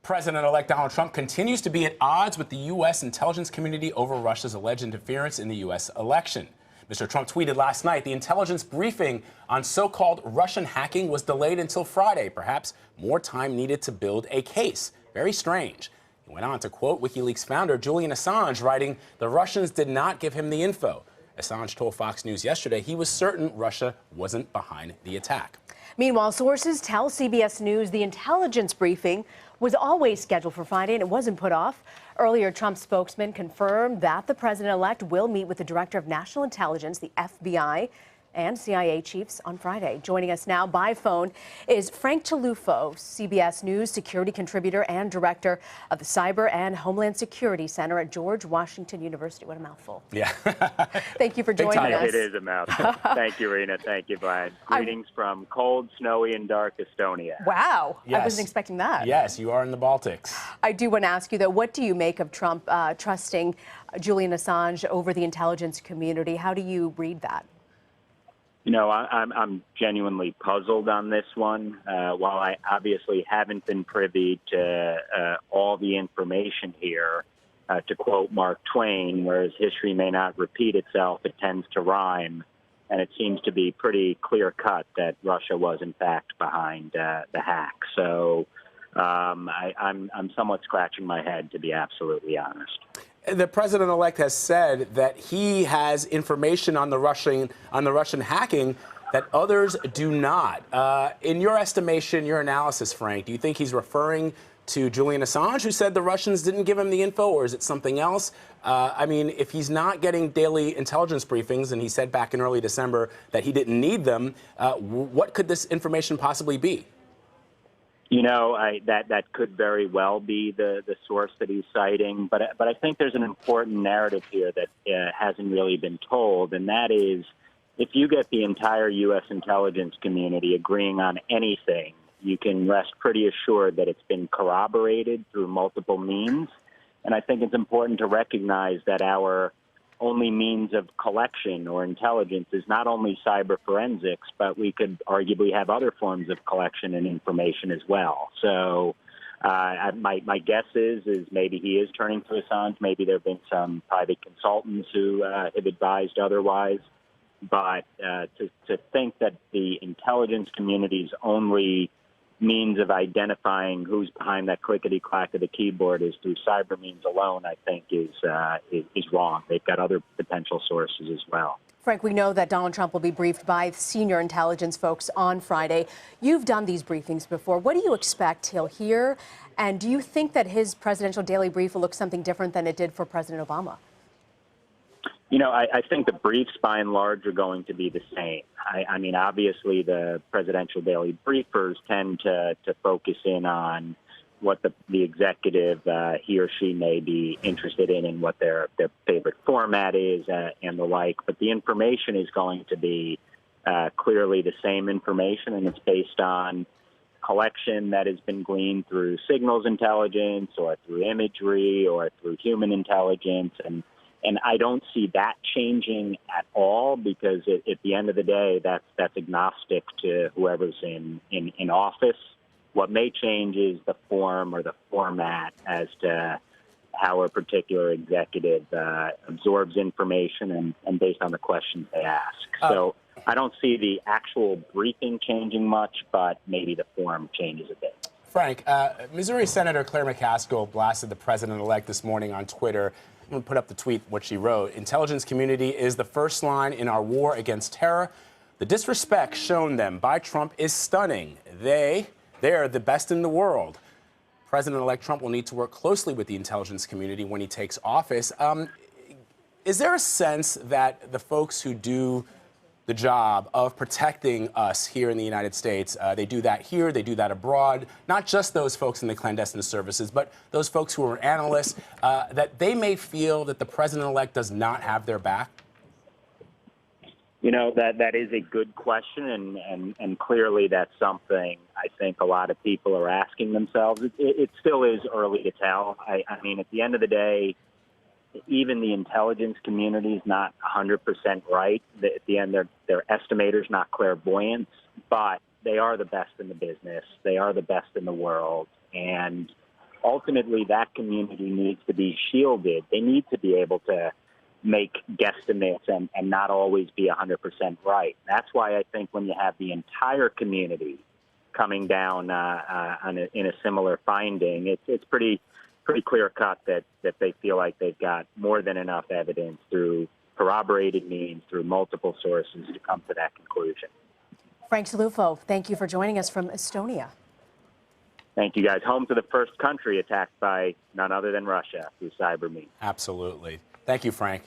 President-elect Donald Trump continues to be at odds with the U.S. intelligence community over Russia's alleged interference in the U.S. election. Mr. Trump tweeted last night the intelligence briefing on so-called Russian hacking was delayed until Friday. Perhaps more time needed to build a case. Very strange. He went on to quote WikiLeaks founder Julian Assange, writing, "The Russians did not give him the info." Assange told Fox News yesterday he was certain Russia wasn't behind the attack. Meanwhile, sources tell CBS News the intelligence briefing was always scheduled for Friday and it wasn't put off. Earlier, Trump's spokesman confirmed that the president-elect will meet with the director of national intelligence, the FBI, and CIA chiefs on Friday. Joining us now by phone is Frank Chalufo, CBS News security contributor and director of the Cyber and Homeland Security Center at George Washington University. What a mouthful. Yeah. Thank you for joining us. It is a mouthful. Thank you, Rena. Thank you, Brian. Greetings from cold, snowy, and dark Estonia. Wow. Yes. I wasn't expecting that. Yes, you are in the Baltics. I do want to ask you, though, what do you make of Trump trusting Julian Assange over the intelligence community? How do you read that? You know, I'm genuinely puzzled on this one. While I obviously haven't been privy to all the information here, to quote Mark Twain, whereas history may not repeat itself, it tends to rhyme. And it seems to be pretty clear-cut that Russia was, in fact, behind the hack. So I'm somewhat scratching my head, to be absolutely honest. The president-elect has said that he has information on the Russian hacking that others do not. In your estimation, your analysis, Frank, do you think he's referring to Julian Assange, who said the Russians didn't give him the info, or is it something else? I mean, if he's not getting daily intelligence briefings, and he said back in early December that he didn't need them, what could this information possibly be? You know, that could very well be the source that he's citing, but I think there's an important narrative here that hasn't really been told, and that is, if you get the entire U.S. intelligence community agreeing on anything, you can rest pretty assured that it's been corroborated through multiple means, and I think it's important to recognize that our only means of collection or intelligence is not only cyber forensics, but we could arguably have other forms of collection and information as well. So my guess is maybe he is turning to Assange. Maybe there have been some private consultants who have advised otherwise. But to think that the intelligence community's only means of identifying who's behind that clickety-clack of the keyboard is through cyber means alone, I think is wrong. They've got other potential sources as well. Frank, we know that Donald Trump will be briefed by senior intelligence folks on Friday. You've done these briefings before. What do you expect he'll hear? And do you think that his presidential daily brief will look something different than it did for President Obama? You know, I think the briefs, by and large, are going to be the same. I mean, obviously, the presidential daily briefers tend to focus in on what the executive, he or she may be interested in and what their favorite format is and the like. But the information is going to be clearly the same information, and it's based on collection that has been gleaned through signals intelligence or through imagery or through human intelligence. And I don't see that changing at all because at the end of the day, that's agnostic to whoever's in office. What may change is the form or the format as to how a particular executive absorbs information and based on the questions they ask. So I don't see the actual briefing changing much, but maybe the form changes a bit. Frank, Missouri Senator Claire McCaskill blasted the president-elect this morning on Twitter. I'm going to put up the tweet, what she wrote. "Intelligence community is the first line in our war against terror. The disrespect shown them by Trump is stunning. They're the best in the world. President-elect Trump will need to work closely with the intelligence community when he takes office." Is there a sense that the folks who do the job of protecting us here in the United States, they do that here, they do that abroad, not just those folks in the clandestine services, but those folks who are analysts, that they may feel that the president-elect does not have their back? You know, that is a good question, and clearly that's something I think a lot of people are asking themselves. It still is early to tell. I mean, at the end of the day, even the intelligence community is not 100% right. At the end, they're estimators, not clairvoyants, but they are the best in the business. They are the best in the world. And ultimately that community needs to be shielded. They need to be able to make guesstimates and not always be 100% right. That's why I think when you have the entire community coming down in a similar finding, it's pretty clear cut that they feel like they've got more than enough evidence through corroborated means, through multiple sources to come to that conclusion. Frank Cillufo, thank you for joining us from Estonia. Thank you, guys. Home to the first country attacked by none other than Russia through cyber means. Absolutely. Thank you, Frank.